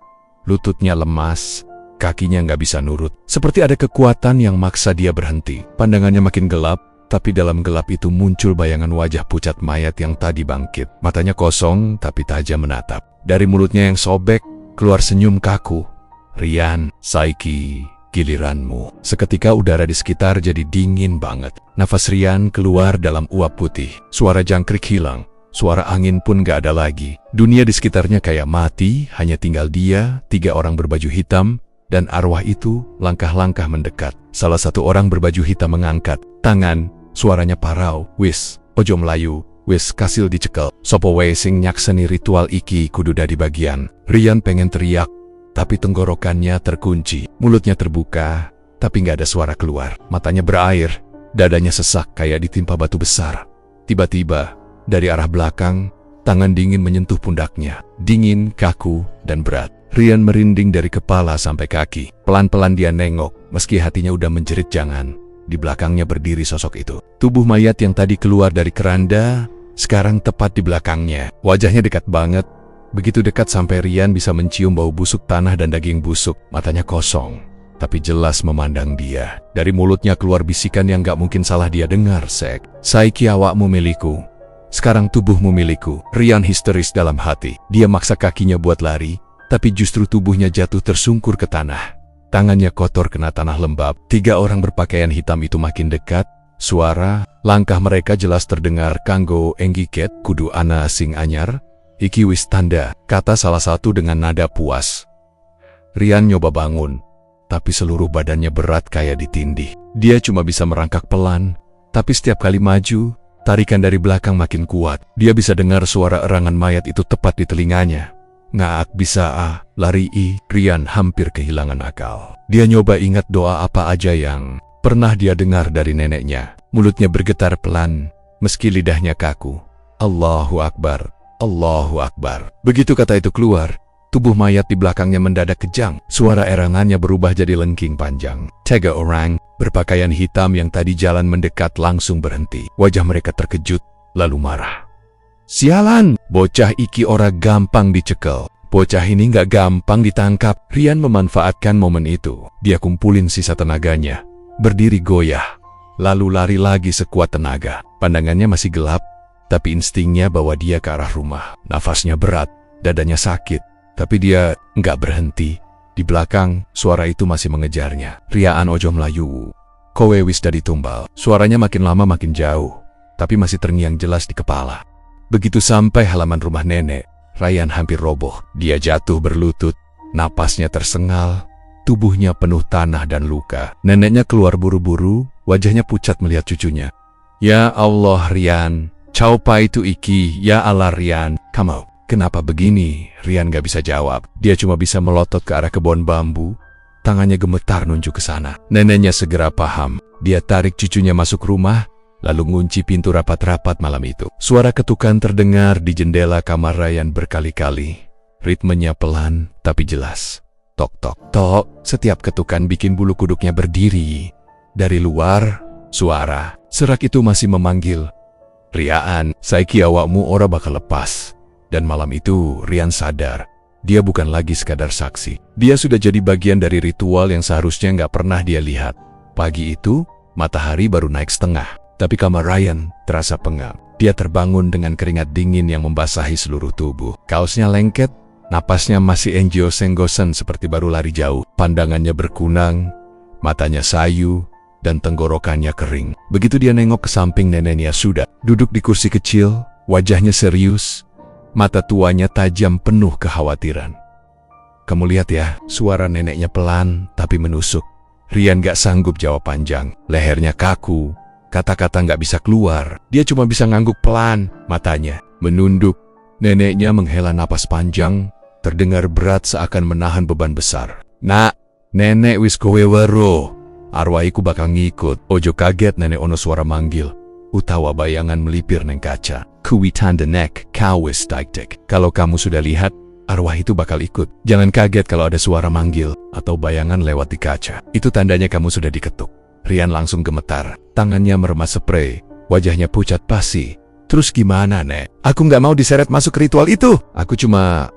Lututnya lemas, kakinya nggak bisa nurut. Seperti ada kekuatan yang maksa dia berhenti. Pandangannya makin gelap, tapi dalam gelap itu muncul bayangan wajah pucat mayat yang tadi bangkit. Matanya kosong tapi tajam menatap. Dari mulutnya yang sobek, keluar senyum kaku. Rian, Saiki, giliranmu. Seketika udara di sekitar jadi dingin banget. Nafas Rian keluar dalam uap putih. Suara jangkrik hilang. Suara angin pun gak ada lagi. Dunia di sekitarnya kayak mati, hanya tinggal dia, 3 orang berbaju hitam, dan arwah itu langkah-langkah mendekat. Salah satu orang berbaju hitam mengangkat tangan, suaranya parau. Wis, ojo melayu, wis kasil dicekel. Sopo wae sing nyakseni ritual iki kudu dadi bagian. Rian pengen teriak, tapi tenggorokannya terkunci. Mulutnya terbuka, tapi gak ada suara keluar. Matanya berair, dadanya sesak kayak ditimpa batu besar. Tiba-tiba, dari arah belakang, tangan dingin menyentuh pundaknya. Dingin, kaku, dan berat. Rian merinding dari kepala sampai kaki. Pelan-pelan dia nengok, meski hatinya udah menjerit jangan. Di belakangnya berdiri sosok itu. Tubuh mayat yang tadi keluar dari keranda, sekarang tepat di belakangnya. Wajahnya dekat banget. Begitu dekat sampai Rian bisa mencium bau busuk tanah dan daging busuk. Matanya kosong, tapi jelas memandang dia. Dari mulutnya keluar bisikan yang gak mungkin salah dia dengar. Saiki awakmu milikku. Sekarang tubuhmu milikku. Rian histeris dalam hati. Dia maksa kakinya buat lari, tapi justru tubuhnya jatuh tersungkur ke tanah. Tangannya kotor kena tanah lembab. 3 orang berpakaian hitam itu makin dekat. Suara, langkah mereka jelas terdengar. Kanggo enggiket, kudu ana sing anyar. Iki wis tanda, kata salah satu dengan nada puas. Rian nyoba bangun, tapi seluruh badannya berat kayak ditindih. Dia cuma bisa merangkak pelan, tapi setiap kali maju, tarikan dari belakang makin kuat. Dia bisa dengar suara erangan mayat itu tepat di telinganya. Ngaak bisa lari Rian hampir kehilangan akal. Dia nyoba ingat doa apa aja yang pernah dia dengar dari neneknya. Mulutnya bergetar pelan, meski lidahnya kaku. Allahu Akbar, Allahu Akbar. Begitu kata itu keluar, tubuh mayat di belakangnya mendadak kejang. Suara erangannya berubah jadi lengking panjang. 3 orang berpakaian hitam yang tadi jalan mendekat langsung berhenti. Wajah mereka terkejut, lalu marah. Sialan, bocah iki ora gampang dicekel. Bocah ini gak gampang ditangkap. Rian memanfaatkan momen itu. Dia kumpulin sisa tenaganya, berdiri goyah, lalu lari lagi sekuat tenaga. Pandangannya masih gelap, tapi instingnya bawa dia ke arah rumah. Nafasnya berat, dadanya sakit, tapi dia gak berhenti. Di belakang, suara itu masih mengejarnya. Riaan ojo melayu. Kowe wis dadi tumbal. Suaranya makin lama makin jauh, tapi masih terngiang jelas di kepala. Begitu sampai halaman rumah nenek, Rian hampir roboh. Dia jatuh berlutut, napasnya tersengal, tubuhnya penuh tanah dan luka. Neneknya keluar buru-buru, wajahnya pucat melihat cucunya. Ya Allah Rian, caupa itu iki, ya Allah Rian, kamu. Kenapa begini? Rian gak bisa jawab. Dia cuma bisa melotot ke arah kebun bambu. Tangannya gemetar nunjuk ke sana. Neneknya segera paham. Dia tarik cucunya masuk rumah, lalu ngunci pintu rapat-rapat malam itu. Suara ketukan terdengar di jendela kamar Ryan berkali-kali. Ritmenya pelan tapi jelas. Tok tok tok. Setiap ketukan bikin bulu kuduknya berdiri. Dari luar, suara serak itu masih memanggil. Rian, saiki awakmu ora bakal lepas. Dan malam itu Rian sadar, dia bukan lagi sekadar saksi. Dia sudah jadi bagian dari ritual yang seharusnya nggak pernah dia lihat. Pagi itu, matahari baru naik setengah. Tapi kamar Ryan terasa pengap. Dia terbangun dengan keringat dingin yang membasahi seluruh tubuh. Kaosnya lengket, napasnya masih enggos-enggosan seperti baru lari jauh. Pandangannya berkunang, matanya sayu, dan tenggorokannya kering. Begitu dia nengok ke samping, neneknya sudah duduk di kursi kecil, wajahnya serius, mata tuanya tajam penuh kekhawatiran. Kamu lihat ya, suara neneknya pelan tapi menusuk. Rian gak sanggup jawab panjang, lehernya kaku, kata-kata gak bisa keluar. Dia cuma bisa ngangguk pelan, matanya menunduk. Neneknya menghela napas panjang, terdengar berat seakan menahan beban besar. Nak, nenek wis kowe wero. Arwaiku bakal ngikut. Ojo kaget, nenek ono suara manggil. Utawa bayangan melipir neng kaca. Kuwi tanda nek kau wis daik. Kalau kamu sudah lihat, arwah itu bakal ikut. Jangan kaget kalau ada suara manggil atau bayangan lewat di kaca. Itu tandanya kamu sudah diketuk. Rian langsung gemetar. Tangannya meremas spray. Wajahnya pucat pasi. Terus gimana, Nek? Aku nggak mau diseret masuk ritual itu. Aku cuma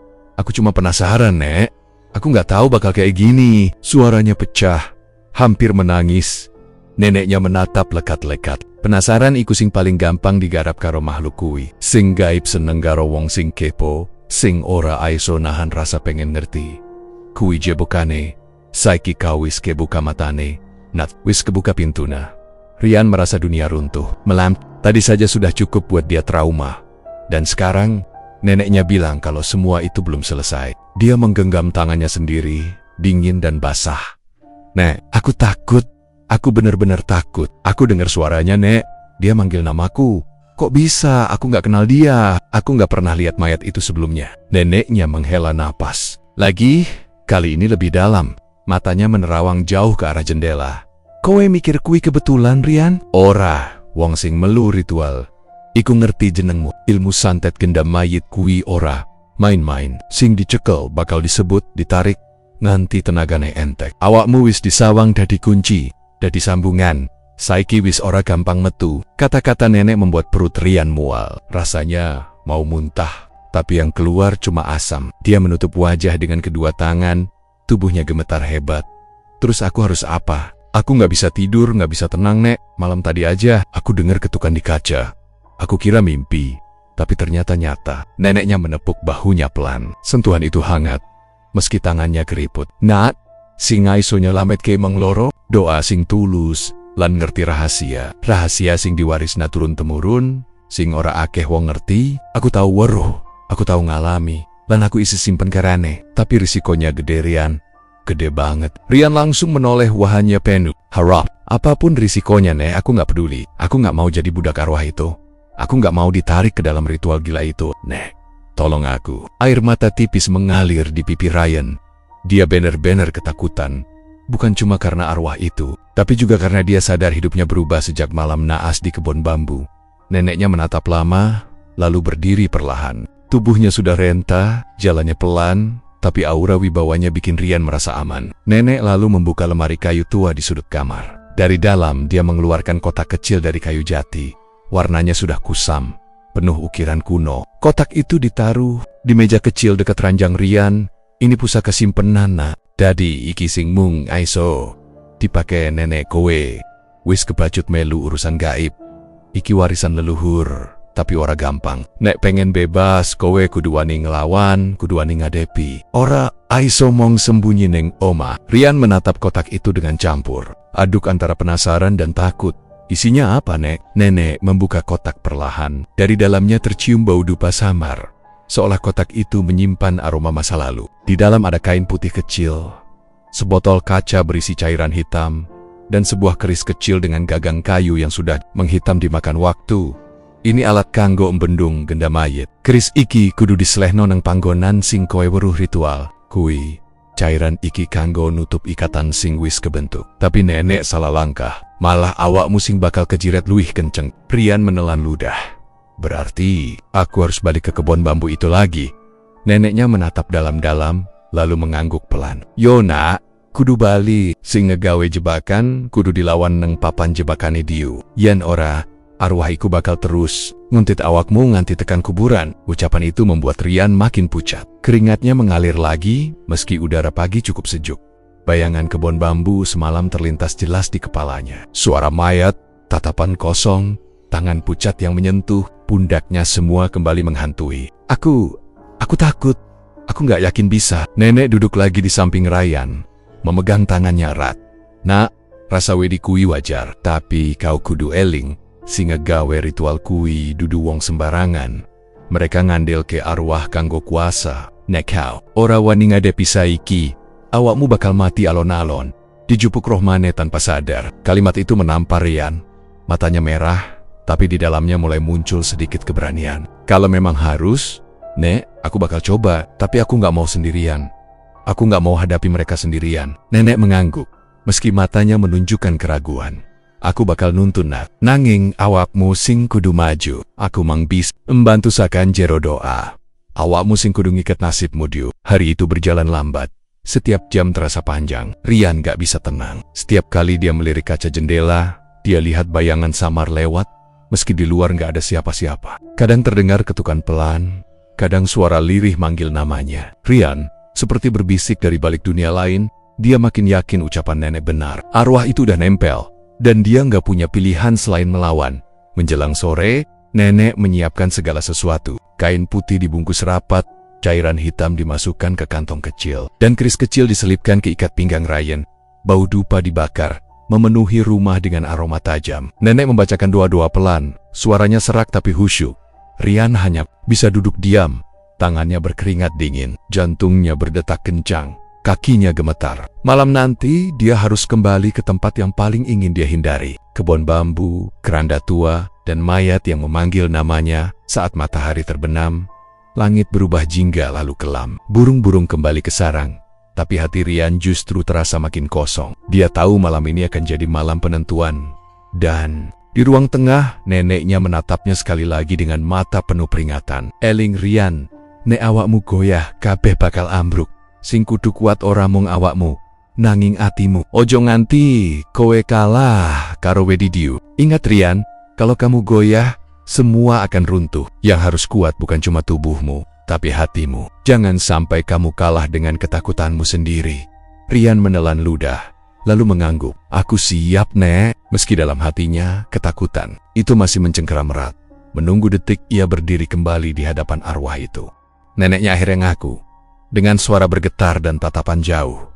penasaran, Nek. Aku nggak tahu bakal kayak gini. Suaranya pecah. Hampir menangis. Neneknya menatap lekat-lekat. Penasaran iku sing paling gampang digarap karo makhluk kuwi. Sing gaib seneng karo wong sing kepo, sing ora aiso nahan rasa pengen ngerti. Kuwi jebokane, saiki kau wis kebuka matane, nat wis kebuka pintuna. Rian merasa dunia runtuh. Tadi saja sudah cukup buat dia trauma. Dan sekarang, neneknya bilang kalau semua itu belum selesai. Dia menggenggam tangannya sendiri, dingin dan basah. Nek, aku takut. Aku benar-benar takut. Aku dengar suaranya, Nek. Dia manggil namaku. Kok bisa? Aku nggak kenal dia. Aku nggak pernah lihat mayat itu sebelumnya. Neneknya menghela napas. Lagi, kali ini lebih dalam. Matanya menerawang jauh ke arah jendela. Kowe mikir kui kebetulan, Rian? Ora, wong sing melu ritual. Iku ngerti jenengmu. Ilmu santet gendam mayit kui ora. Main-main. Sing dicekel bakal disebut, ditarik. Nganti tenagane entek. Awakmu wis disawang dadi kunci, dadi sambungan. Saiki wis ora gampang metu. Kata-kata nenek membuat perut Rian mual. Rasanya mau muntah, tapi yang keluar cuma asam. Dia menutup wajah dengan kedua tangan, tubuhnya gemetar hebat. Terus aku harus apa? Aku nggak bisa tidur, nggak bisa tenang, Nek. Malam tadi aja aku dengar ketukan di kaca. Aku kira mimpi, tapi ternyata nyata. Neneknya menepuk bahunya pelan. Sentuhan itu hangat. Meski tangannya keriput. Nat, sing aiso nyelamet ke mengloro, doa sing tulus, lan ngerti rahasia. Rahasia sing diwarisna turun-temurun, sing ora akeh wong ngerti. Aku tahu weruh, aku tahu ngalami, lan aku isi simpen karane. Tapi risikonya gede, Rian. Gede banget. Rian langsung menoleh wahanya penuh. Harap, apapun risikonya, Nek, aku nggak peduli. Aku nggak mau jadi budak arwah itu. Aku nggak mau ditarik ke dalam ritual gila itu, Nek. Tolong aku. Air mata tipis mengalir di pipi Ryan. Dia benar-benar ketakutan. Bukan cuma karena arwah itu, tapi juga karena dia sadar hidupnya berubah sejak malam naas di kebun bambu. Neneknya menatap lama, lalu berdiri perlahan. Tubuhnya sudah renta, jalannya pelan, tapi aura wibawanya bikin Rian merasa aman. Nenek lalu membuka lemari kayu tua di sudut kamar. Dari dalam, dia mengeluarkan kotak kecil dari kayu jati. Warnanya sudah kusam, penuh ukiran kuno. Kotak itu ditaruh di meja kecil dekat ranjang Rian. Ini pusaka simpenan, Nak. Dadi iki sing mung aiso dipake nenek kowe. Wis kebacut melu urusan gaib. Iki warisan leluhur, tapi ora gampang. Nek pengen bebas, kowe kudu wani ngelawan, kudu wani ngadepi. Ora aiso mong sembunyi ning oma. Rian menatap kotak itu dengan campur aduk antara penasaran dan takut. Isinya apa, Nek? Nenek membuka kotak perlahan. Dari dalamnya tercium bau dupa samar. Seolah kotak itu menyimpan aroma masa lalu. Di dalam ada kain putih kecil, sebotol kaca berisi cairan hitam, dan sebuah keris kecil dengan gagang kayu yang sudah menghitam dimakan waktu. Ini alat kanggo embendung genda mayit. Keris iki kudu diselehno nang panggonan sing kowe weruh ritual. Kui cairan iki kanggo nutup ikatan sing wis kebentuk. Tapi nenek salah langkah. Malah awakmu sing bakal kejiret luwih kenceng. Rian menelan ludah. Berarti aku harus balik ke kebun bambu itu lagi. Neneknya menatap dalam-dalam, lalu mengangguk pelan. Yo nak, kudu bali. Sing ngegawe jebakan, kudu dilawan neng papan jebakane diu. Yen ora, arwah iku bakal terus nguntit awakmu nganti tekan kuburan. Ucapan itu membuat Rian makin pucat. Keringatnya mengalir lagi, meski udara pagi cukup sejuk. Bayangan kebun bambu semalam terlintas jelas di kepalanya. Suara mayat, tatapan kosong, tangan pucat yang menyentuh pundaknya, semua kembali menghantui. Aku takut. Aku nggak yakin bisa. Nenek duduk lagi di samping Ryan, memegang tangannya erat. Nak, rasa wedi kui wajar, tapi kau kudu eling. Singa gawe ritual kui dudu wong sembarangan. Mereka ngandel ke arwah kanggo kuasa. Nek kau ora wani ngadepi saiki, awakmu bakal mati alon-alon, dijupuk roh maneh tanpa sadar. Kalimat itu menampar Rian. Matanya merah, tapi di dalamnya mulai muncul sedikit keberanian. Kalau memang harus, Nek, aku bakal coba, tapi aku nggak mau sendirian. Aku nggak mau hadapi mereka sendirian. Nenek mengangguk, meski matanya menunjukkan keraguan. Aku bakal nuntun nak, nanging awakmu sing kudu maju. Aku mang bis membantu sakan jero doa. Awakmu sing kudu ngiket nasibmu diu. Hari itu berjalan lambat. Setiap jam terasa panjang. Rian gak bisa tenang. Setiap kali dia melirik kaca jendela, dia lihat bayangan samar lewat, meski di luar gak ada siapa-siapa. Kadang terdengar ketukan pelan, kadang suara lirih manggil namanya. Rian, seperti berbisik dari balik dunia lain, dia makin yakin ucapan nenek benar. Arwah itu udah nempel, dan dia gak punya pilihan selain melawan. Menjelang sore, nenek menyiapkan segala sesuatu. Kain putih dibungkus rapat, cairan hitam dimasukkan ke kantong kecil, dan keris kecil diselipkan ke ikat pinggang Ryan. Bau dupa dibakar, memenuhi rumah dengan aroma tajam. Nenek membacakan doa-doa pelan, suaranya serak tapi khusyuk. Rian hanya bisa duduk diam, tangannya berkeringat dingin, jantungnya berdetak kencang, kakinya gemetar. Malam nanti, dia harus kembali ke tempat yang paling ingin dia hindari. Kebun bambu, keranda tua, dan mayat yang memanggil namanya. Saat matahari terbenam, langit berubah jingga lalu kelam. Burung-burung kembali ke sarang, tapi hati Rian justru terasa makin kosong. Dia tahu malam ini akan jadi malam penentuan. Dan di ruang tengah, neneknya menatapnya sekali lagi dengan mata penuh peringatan. Eling Rian, nek awakmu goyah, kabeh bakal ambruk. Sing kudu kuat ora mung awakmu, nanging atimu. Ojo nganti kowe kalah karo wedi diu. Ingat Rian, kalau kamu goyah, semua akan runtuh. Yang harus kuat bukan cuma tubuhmu, tapi hatimu. Jangan sampai kamu kalah dengan ketakutanmu sendiri. Rian menelan ludah, lalu mengangguk. Aku siap, Nek. Meski dalam hatinya, ketakutan itu masih mencengkeram erat. Menunggu detik ia berdiri kembali di hadapan arwah itu. Neneknya akhirnya ngaku, dengan suara bergetar dan tatapan jauh.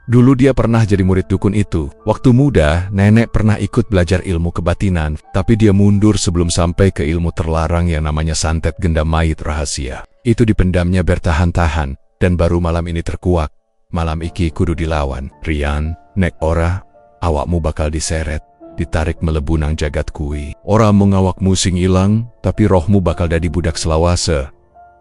Dulu dia pernah jadi murid dukun itu. Waktu muda, nenek pernah ikut belajar ilmu kebatinan, tapi dia mundur sebelum sampai ke ilmu terlarang yang namanya santet genda mayit rahasia. Itu dipendamnya bertahan-tahan, dan baru malam ini terkuak. Malam iki kudu dilawan. Rian, nek ora, awakmu bakal diseret, ditarik melebu nang jagat kui. Ora mung awakmu sing ilang, tapi rohmu bakal dadi budak selawase.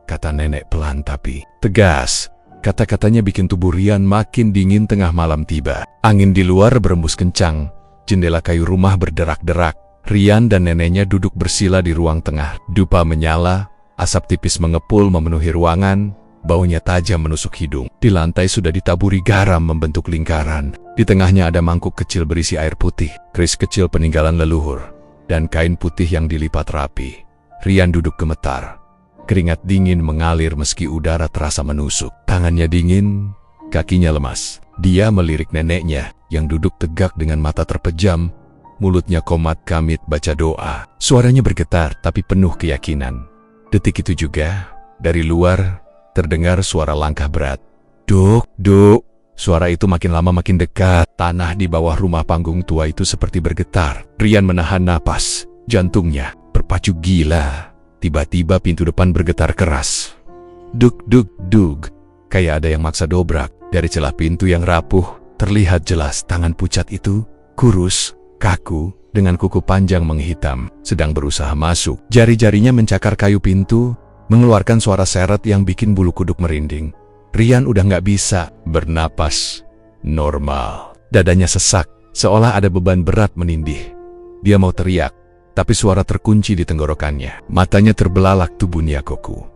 Kata nenek pelan tapi tegas. Kata-katanya bikin tubuh Rian makin dingin tengah malam tiba. Angin di luar berembus kencang. Jendela kayu rumah berderak-derak. Rian dan neneknya duduk bersila di ruang tengah. Dupa menyala, asap tipis mengepul memenuhi ruangan. Baunya tajam menusuk hidung. Di lantai sudah ditaburi garam membentuk lingkaran. Di tengahnya ada mangkuk kecil berisi air putih, keris kecil peninggalan leluhur, dan kain putih yang dilipat rapi. Rian duduk gemetar. Keringat dingin mengalir meski udara terasa menusuk. Tangannya dingin, kakinya lemas. Dia melirik neneknya yang duduk tegak dengan mata terpejam. Mulutnya komat kamit baca doa. Suaranya bergetar tapi penuh keyakinan. Detik itu juga, dari luar, terdengar suara langkah berat. Duk, duk. Suara itu makin lama makin dekat. Tanah di bawah rumah panggung tua itu seperti bergetar. Rian menahan napas. Jantungnya berpacu gila. Tiba-tiba pintu depan bergetar keras. Duk, duk, duk. Kayak ada yang maksa dobrak. Dari celah pintu yang rapuh, terlihat jelas tangan pucat itu, kurus, kaku, dengan kuku panjang menghitam, sedang berusaha masuk. Jari-jarinya mencakar kayu pintu, mengeluarkan suara seret yang bikin bulu kuduk merinding. Rian udah nggak bisa bernapas normal. Dadanya sesak, seolah ada beban berat menindih. Dia mau teriak, tapi suara terkunci di tenggorokannya. Matanya terbelalak tubuh Nyakoku.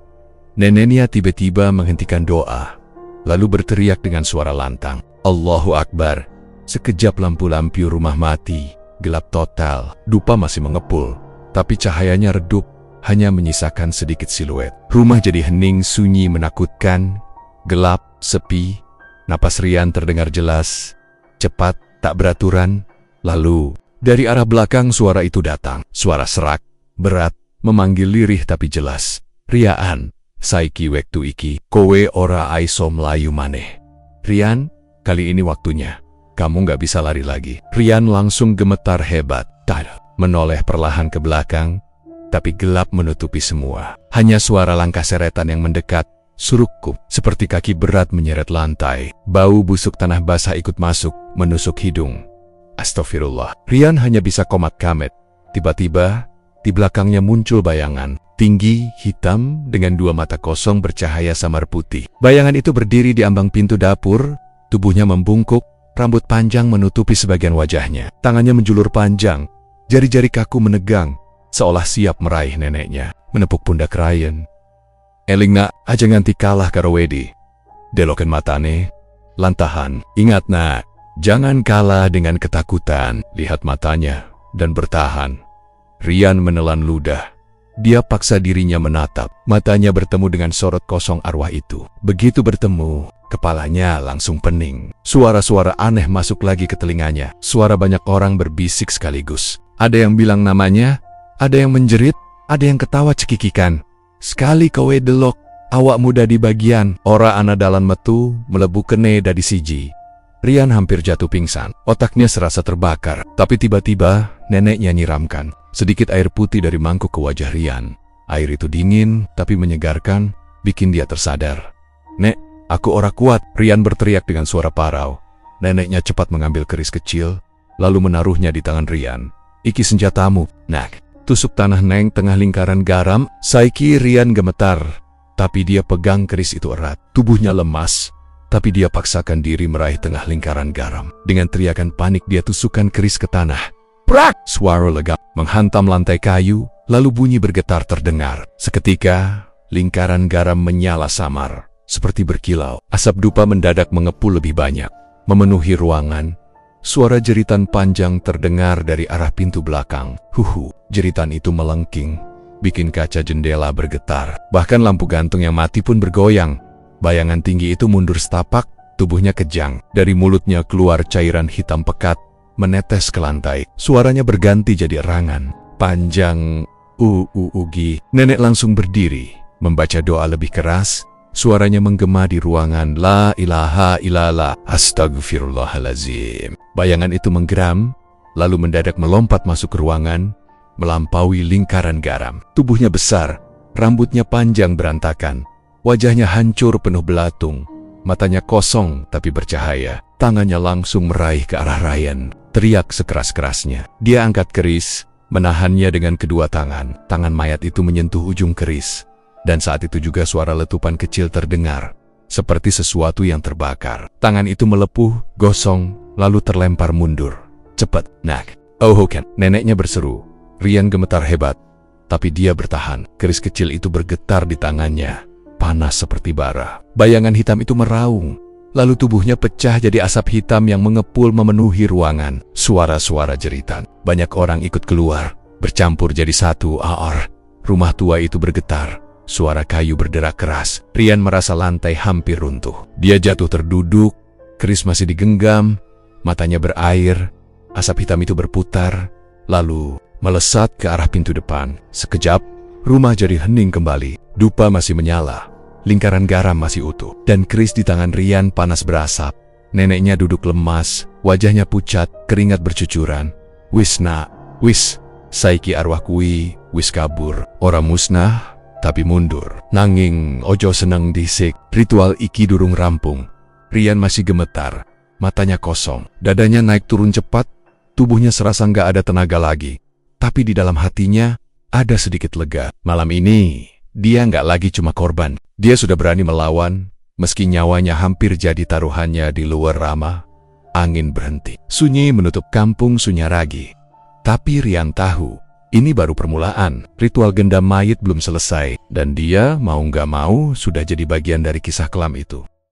Neneknya tiba-tiba menghentikan doa, lalu berteriak dengan suara lantang, Allahu Akbar. Sekejap lampu-lampu rumah mati, gelap total. Dupa masih mengepul, tapi cahayanya redup, hanya menyisakan sedikit siluet. Rumah jadi hening, sunyi, menakutkan, gelap, sepi. Napas Rian terdengar jelas, cepat, tak beraturan. Lalu, dari arah belakang suara itu datang. Suara serak, berat, memanggil lirih tapi jelas. Rian, saiki wektu iki, kowe ora aiso melayu maneh. Rian, kali ini waktunya. Kamu nggak bisa lari lagi. Rian langsung gemetar hebat. Menoleh perlahan ke belakang, tapi gelap menutupi semua. Hanya suara langkah seretan yang mendekat, surukkup, seperti kaki berat menyeret lantai. Bau busuk tanah basah ikut masuk, menusuk hidung. Astagfirullah. Rian hanya bisa komat kamet. Tiba-tiba, di belakangnya muncul bayangan. Tinggi, hitam, dengan dua mata kosong bercahaya samar putih. Bayangan itu berdiri di ambang pintu dapur, tubuhnya membungkuk, rambut panjang menutupi sebagian wajahnya. Tangannya menjulur panjang, jari-jari kaku menegang, seolah siap meraih neneknya. Menepuk pundak Rian. Eling nak, aja nganti kalah karo Wedi. Deloken matane, lantahan. Ingat nak, jangan kalah dengan ketakutan. Lihat matanya, dan bertahan. Rian menelan ludah. Dia paksa dirinya menatap. Matanya bertemu dengan sorot kosong arwah itu. Begitu bertemu, kepalanya langsung pening. Suara-suara aneh masuk lagi ke telinganya. Suara banyak orang berbisik sekaligus. Ada yang bilang namanya, ada yang menjerit, ada yang ketawa cekikikan. Sekali kowe delok, awak muda di bagian, ora ana dalan metu, melebu kene dadi siji. Rian hampir jatuh pingsan. Otaknya serasa terbakar. Tapi tiba-tiba, neneknya nyiramkan sedikit air putih dari mangkuk ke wajah Rian. Air itu dingin, tapi menyegarkan, bikin dia tersadar. Nek, aku ora kuat, Rian berteriak dengan suara parau. Neneknya cepat mengambil keris kecil, lalu menaruhnya di tangan Rian. Iki senjatamu, nak. Tusuk tanah neng tengah lingkaran garam. Saiki Rian gemetar, tapi dia pegang keris itu erat. Tubuhnya lemas, tapi dia paksakan diri meraih tengah lingkaran garam. Dengan teriakan panik dia tusukkan keris ke tanah. Prak! Suara legap menghantam lantai kayu, lalu bunyi bergetar terdengar. Seketika, lingkaran garam menyala samar, seperti berkilau. Asap dupa mendadak mengepul lebih banyak, memenuhi ruangan. Suara jeritan panjang terdengar dari arah pintu belakang. Huhu, jeritan itu melengking, bikin kaca jendela bergetar. Bahkan lampu gantung yang mati pun bergoyang. Bayangan tinggi itu mundur setapak, tubuhnya kejang. Dari mulutnya keluar cairan hitam pekat, menetes ke lantai. Suaranya berganti jadi erangan panjang, ugi. Nenek langsung berdiri, membaca doa lebih keras. Suaranya menggema di ruangan. La ilaha illallah, astagfirullahalazim. Bayangan itu menggeram, lalu mendadak melompat masuk ke ruangan, melampaui lingkaran garam. Tubuhnya besar, rambutnya panjang berantakan, wajahnya hancur penuh belatung, matanya kosong tapi bercahaya. Tangannya langsung meraih ke arah Rian. Teriak sekeras-kerasnya. Dia angkat keris, menahannya dengan kedua tangan. Tangan mayat itu menyentuh ujung keris. Dan saat itu juga suara letupan kecil terdengar, seperti sesuatu yang terbakar. Tangan itu melepuh, gosong, lalu terlempar mundur. Cepat, nak. Oh kan, neneknya berseru. Rian gemetar hebat, tapi dia bertahan. Keris kecil itu bergetar di tangannya, panas seperti bara. Bayangan hitam itu meraung, lalu tubuhnya pecah jadi asap hitam yang mengepul memenuhi ruangan. Suara-suara jeritan. Banyak orang ikut keluar, bercampur jadi satu. Rumah tua itu bergetar. Suara kayu berderak keras. Rian merasa lantai hampir runtuh. Dia jatuh terduduk, keris masih digenggam, matanya berair. Asap hitam itu berputar, lalu melesat ke arah pintu depan. Sekejap, rumah jadi hening kembali. Dupa masih menyala, lingkaran garam masih utuh, dan keris di tangan Rian panas berasap. Neneknya duduk lemas, wajahnya pucat, keringat bercucuran. Wis nak, wis, saiki arwah kui, wis kabur. Ora musnah, tapi mundur. Nanging ojo seneng disik, ritual iki durung rampung. Rian masih gemetar, matanya kosong, dadanya naik turun cepat, Tubuhnya serasa nggak ada tenaga lagi. Tapi di dalam hatinya ada sedikit lega. Malam ini, dia nggak lagi cuma korban. Dia sudah berani melawan, meski nyawanya hampir jadi taruhannya di luar Rama. Angin berhenti. Sunyi menutup kampung Sunyaragi. Tapi Rian tahu, ini baru permulaan. Ritual gendam mayit belum selesai, dan dia mau nggak mau sudah jadi bagian dari kisah kelam itu.